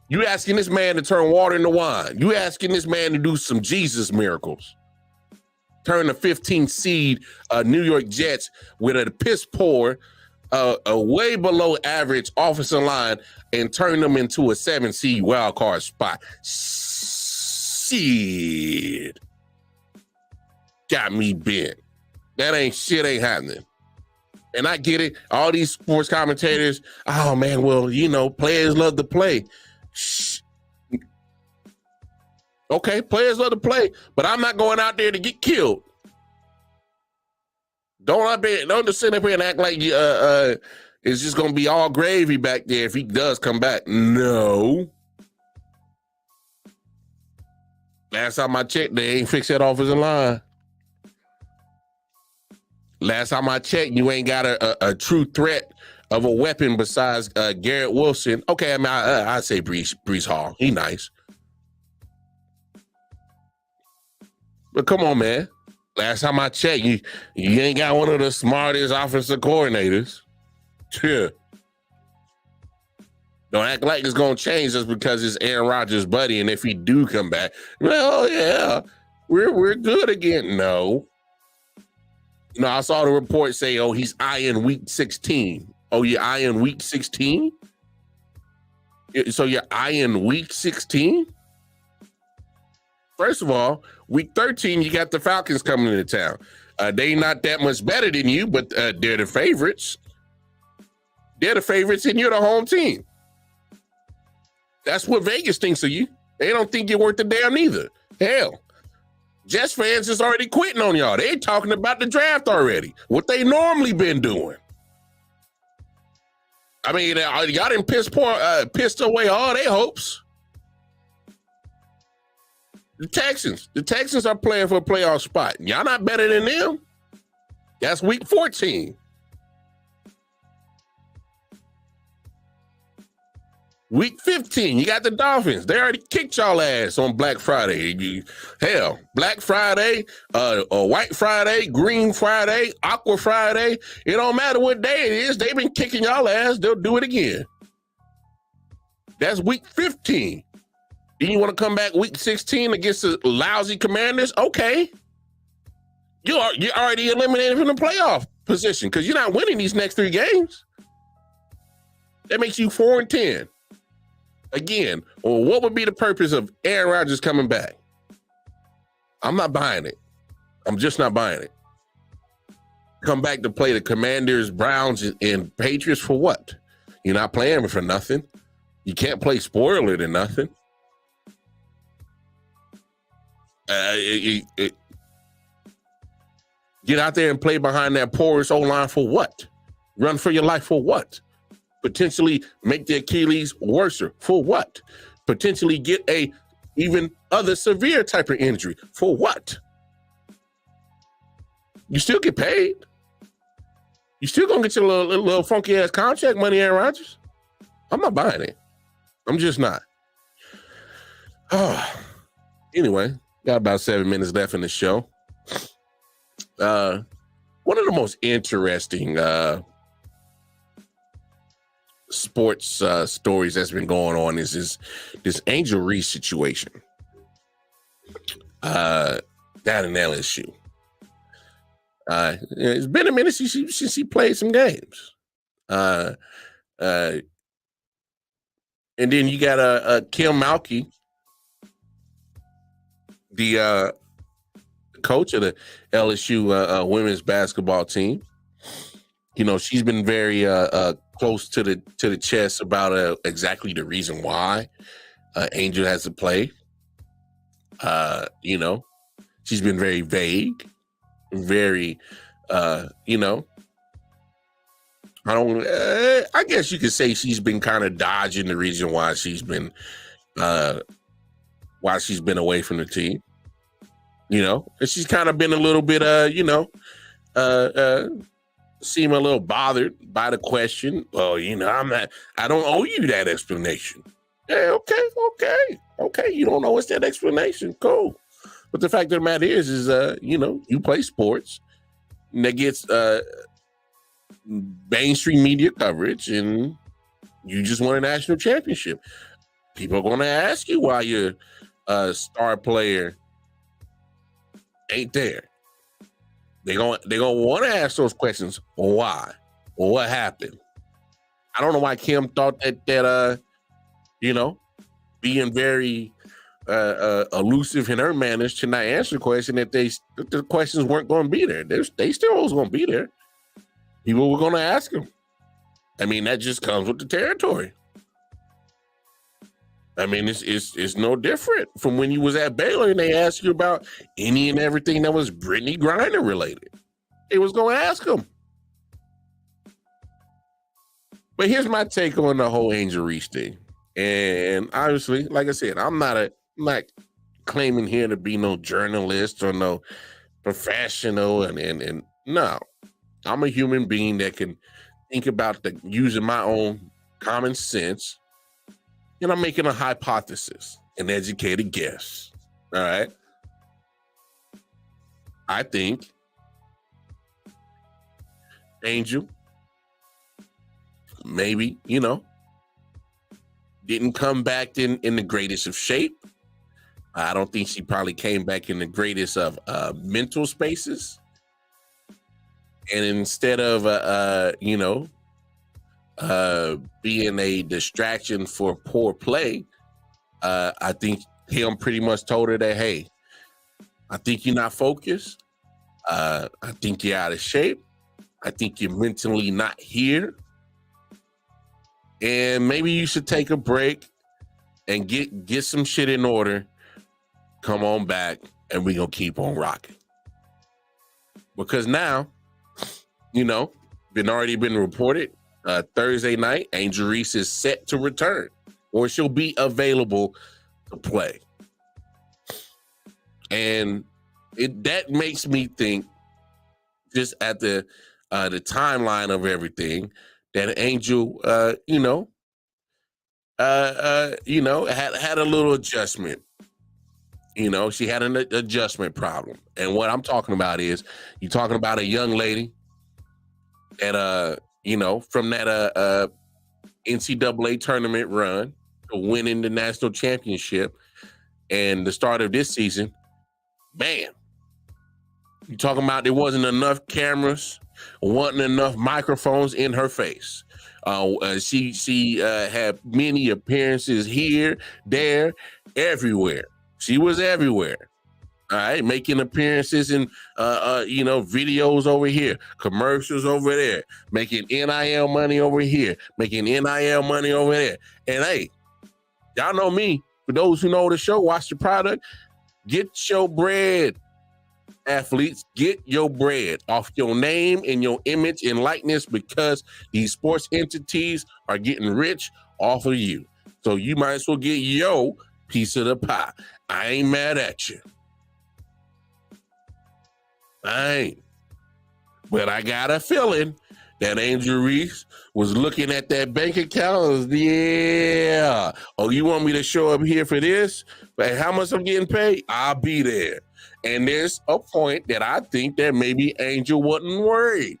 You asking this man to turn water into wine. You asking this man to do some Jesus miracles. Turn the 15 seed New York Jets with a piss poor, a way below average offensive line and turn them into a 7 seed wild card spot. Shit. Got me bent. That ain't happening. And I get it. All these sports commentators, oh man, well, you know, players love to play. Shh. Okay, players love to play, but I'm not going out there to get killed. Don't just sit up here and act like it's just gonna be all gravy back there if he does come back. No. Last time I checked, they ain't fixed that offensive line. Last time I checked, you ain't got a true threat of a weapon besides Garrett Wilson. Okay, I mean, I say Breece Hall. He nice. But come on, man. Last time I checked, you ain't got one of the smartest offensive coordinators. Yeah. Don't act like it's going to change just because it's Aaron Rodgers' buddy, and if he do come back, well, yeah, we're good again. No. I saw the report say, oh, he's eyeing week 16. Oh, you're eyeing week 16? So you're eyeing week 16? First of all, week 13, you got the Falcons coming into town. They not that much better than you, but they're the favorites. They're the favorites, and you're the home team. That's what Vegas thinks of you. They don't think you're worth a damn either. Hell, Jets fans is already quitting on y'all. They talking about the draft already. What they normally been doing. I mean, y'all done pissed away all their hopes. The Texans are playing for a playoff spot. Y'all not better than them. That's week 14. Week 15, you got the Dolphins. They already kicked y'all ass on Black Friday. Hell, Black Friday, White Friday, Green Friday, Aqua Friday. It don't matter what day it is. They've been kicking y'all ass. They'll do it again. That's week 15. Then you want to come back week 16 against the lousy Commanders? Okay. You're already eliminated from the playoff position because you're not winning these next 3 games. That makes you 4-10. Again, well, what would be the purpose of Aaron Rodgers coming back? I'm not buying it. I'm just not buying it. Come back to play the Commanders, Browns, and Patriots for what? You're not playing for nothing. You can't play spoiler to nothing. Get out there and play behind that porous O-line for what? Run for your life for what? Potentially make the Achilles worse. For what? Potentially get a even other severe type of injury. For what? You still get paid. You still gonna get your little funky ass contract money, Aaron Rodgers. I'm not buying it. I'm just not. Anyway, got about 7 minutes left in the show. One of the most interesting sports stories that's been going on is this Angel Reese situation down in LSU. It's been a minute since she played some games. And then you got Kim Mulkey, the coach of the LSU women's basketball team. She's been very close to the chest about exactly the reason why Angel has to play. She's been very vague, very, I guess you could say she's been kind of dodging the reason why she's been away from the team. And she's kind of been a little bit, seem a little bothered by the question. Well, I don't owe you that explanation. Yeah, okay. You don't know what's that explanation. Cool. But the fact of the matter is you play sports and that gets mainstream media coverage and you just won a national championship. People are going to ask you why your star player ain't there. They're gonna want to ask those questions. Why? What happened? I don't know why Kim thought that being very elusive in her manners to not answer the question that the questions weren't going to be there. They still was going to be there. People were going to ask them. I mean, that just comes with the territory. I mean, it's no different from when you was at Baylor and they asked you about any and everything that was Brittany Griner related. they was going to ask him. But here's my take on the whole Angel Reese thing. And obviously, like I said, I'm not claiming here to be no journalist or no professional. And no, I'm a human being that can think about using my own common sense. And I'm making a hypothesis, an educated guess. All right. I think Angel maybe, didn't come back in the greatest of shape. I don't think she probably came back in the greatest of mental spaces. And instead of, being a distraction for poor play, I think him pretty much told her that, hey, I think you're not focused. I think you're out of shape. I think you're mentally not here. And maybe you should take a break and get some shit in order. Come on back, and we're going to keep on rocking. Because now, already been reported, Thursday night, Angel Reese is set to return, or she'll be available to play. And that makes me think, just at the timeline of everything, that Angel, had a little adjustment. She had an adjustment problem. And what I'm talking about is, you're talking about a young lady that, from that NCAA tournament run to winning the national championship and the start of this season, man, you're talking about there wasn't enough cameras, wasn't enough microphones in her face. She had many appearances here, there, everywhere. She was everywhere. All right, making appearances in videos over here, commercials over there, making NIL money over here, making NIL money over there. And hey, y'all know me. For those who know the show, watch the product, get your bread. Athletes, get your bread off your name and your image and likeness, because these sports entities are getting rich off of you. So you might as well get your piece of the pie. I ain't mad at you. I ain't. But I got a feeling that Angel Reese was looking at that bank account and was, yeah. Oh, you want me to show up here for this? But how much I'm getting paid? I'll be there. And there's a point that I think that maybe Angel wasn't worried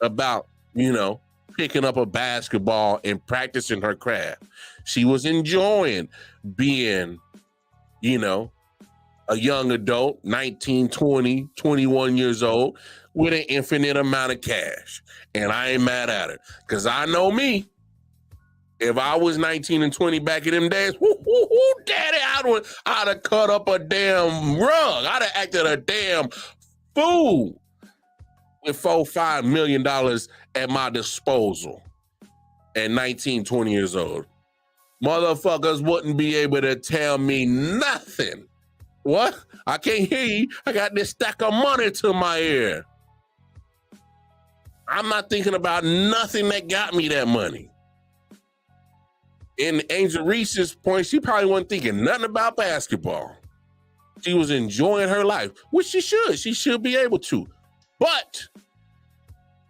about, picking up a basketball and practicing her craft. She was enjoying being, a young adult, 19, 20, 21 years old, with an infinite amount of cash. And I ain't mad at her, because I know me. If I was 19 and 20 back in them days, daddy, I'd have cut up a damn rug. I'd have acted a damn fool with $4-5 million at my disposal at 19, 20 years old. Motherfuckers wouldn't be able to tell me nothing. What? I can't hear you. I got this stack of money to my ear. I'm not thinking about nothing that got me that money. In Angel Reese's point, she probably wasn't thinking nothing about basketball. She was enjoying her life, which she should. She should be able to. But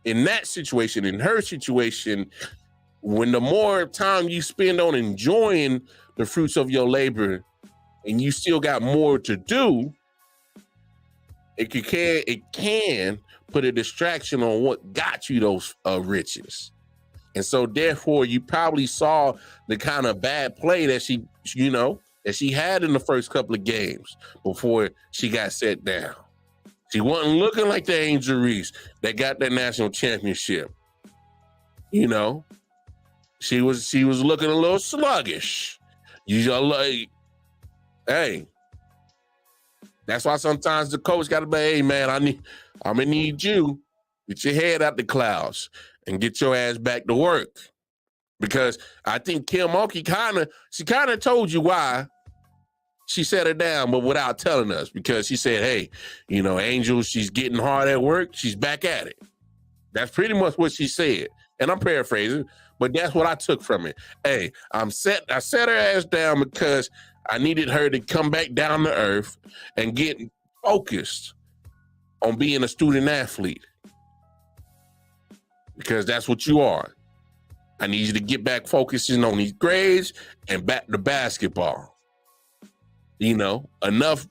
in that situation, in her situation, when the more time you spend on enjoying the fruits of your labor and you still got more to do, it can put a distraction on what got you those riches. And so therefore you probably saw the kind of bad play that she had in the first couple of games before she got set down. She wasn't looking like the Angel Reese that got that national championship. She was looking a little sluggish. Hey, that's why sometimes the coach got to be, hey man, I'm gonna need you. Get your head out the clouds and get your ass back to work. Because I think Kim Mulkey kind of told you why she set her down, but without telling us, because she said, hey, Angel, she's getting hard at work. She's back at it. That's pretty much what she said. And I'm paraphrasing, but that's what I took from it. Hey, I set her ass down because I needed her to come back down to earth and get focused on being a student athlete. Because that's what you are. I need you to get back focusing on these grades and back to basketball. Enough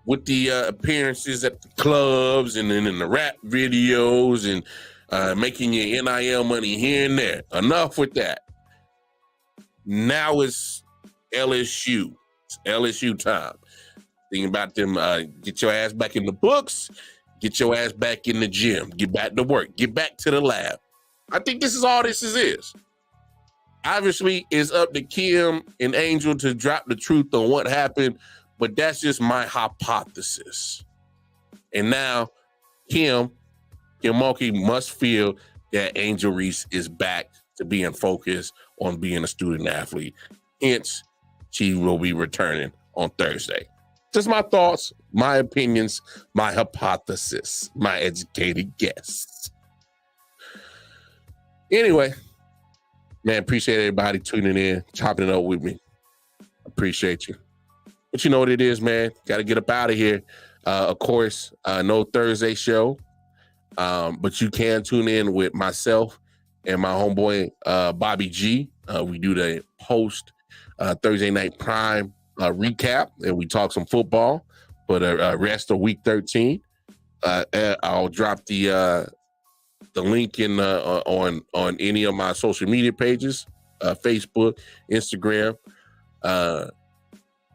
with the appearances at the clubs and then in the rap videos and making your NIL money here and there. Enough with that. Now it's LSU. It's LSU time. Thinking about them, get your ass back in the books, get your ass back in the gym, get back to work, get back to the lab. I think this is all this is. Obviously, it's up to Kim and Angel to drop the truth on what happened, but that's just my hypothesis. And now, Kim Mulkey must feel that Angel Reese is back to being focused on being a student athlete. Hence, she will be returning on Thursday. Just my thoughts, my opinions, my hypothesis, my educated guess. Anyway, man, appreciate everybody tuning in, chopping it up with me. Appreciate you. But you know what it is, man. Got to get up out of here. Of course, no Thursday show. But you can tune in with myself and my homeboy, Bobby G. We do the post Thursday night prime recap, and we talk some football for the rest of week 13. I'll drop the link in on any of my social media pages, Facebook, Instagram,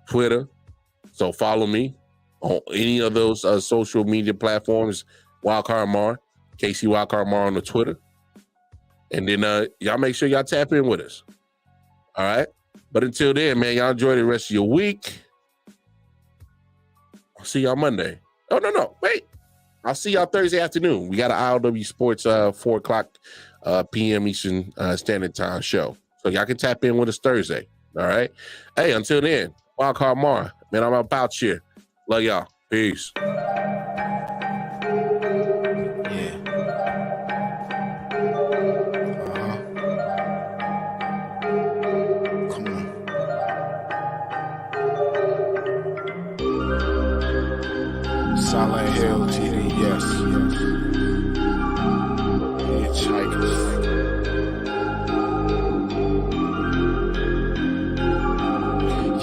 Twitter. So follow me on any of those social media platforms. Wildcard Mar, KC Wildcard Mar on the Twitter. And then y'all make sure y'all tap in with us. All right? But until then, man, y'all enjoy the rest of your week. I'll see y'all Monday. Oh, no, wait. I'll see y'all Thursday afternoon. We got an I.O.W. Sports 4 o'clock p.m. Eastern Standard Time show. So y'all can tap in with us Thursday. All right? Hey, until then, Wildcard Mar. Man, I'm about here. Love y'all. Peace. Silent Hill TV, yes. Hitchhikers.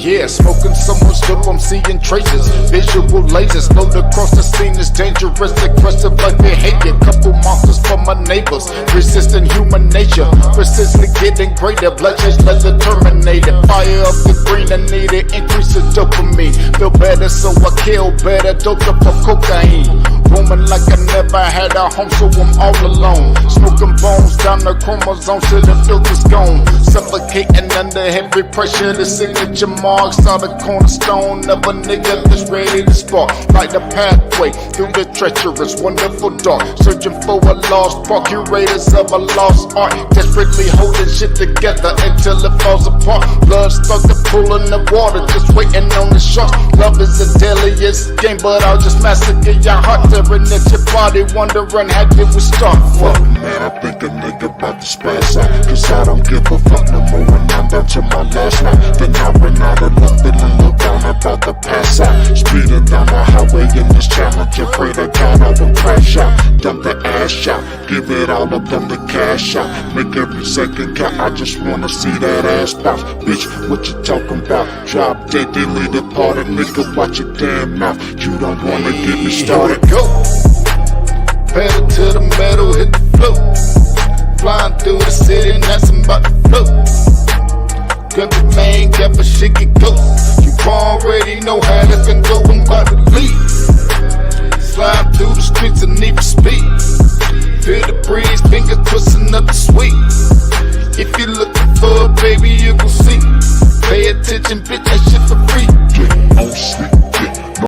Yeah, smoking so much dope, I'm seeing traces. Visual lasers load across the scene is dangerous, aggressive like behavior. Couple monsters for my neighbors, resisting human nature. Persistently getting greater, bloodshed like the Terminator. Fire up the green, I need it, increase the dopamine. Feel better, so I kill better, doped up for cocaine. Roaming like I never had a home, so I'm all alone. Smoking bones down the chromosomes till the filter's gone. Suffocating under heavy pressure, the signature marks are the cornerstone of a nigga that's ready to spark. Like the pathway through the treacherous, wonderful dark. Searching for a lost spark, curators of a lost art. Desperately holding shit together until it falls apart. Blood stuck to pool in the water, just waiting on the sharks. Love is the deadliest game, but I'll just massacre your heart. Tearing at your body, wondering how did we start? Fuck man, I think a nigga about to spaz out. Cause I don't give a fuck no more when I'm down to my last night. Then I ran out of luck, feeling look down, about to pass out. Speeding down the highway in this challenge, afraid of God I will crash out. Dump the ash out, give it all up, dump the cash out. Make every second count, I just wanna see that ass bounce. Bitch, what you talking about? Drop dead, delete the party, nigga, watch your damn mouth. You don't wanna get me started. Go. Pedal to the metal, hit the floor. Flying through the city, and that's about to float. Grab the main, grab a shit, get go. You already know how this can go, I'm about to leave. Slide through the streets and need for speed. Feel the breeze, finger twisting up the sweet. If you're looking for a baby, you gon' see. Pay attention, bitch,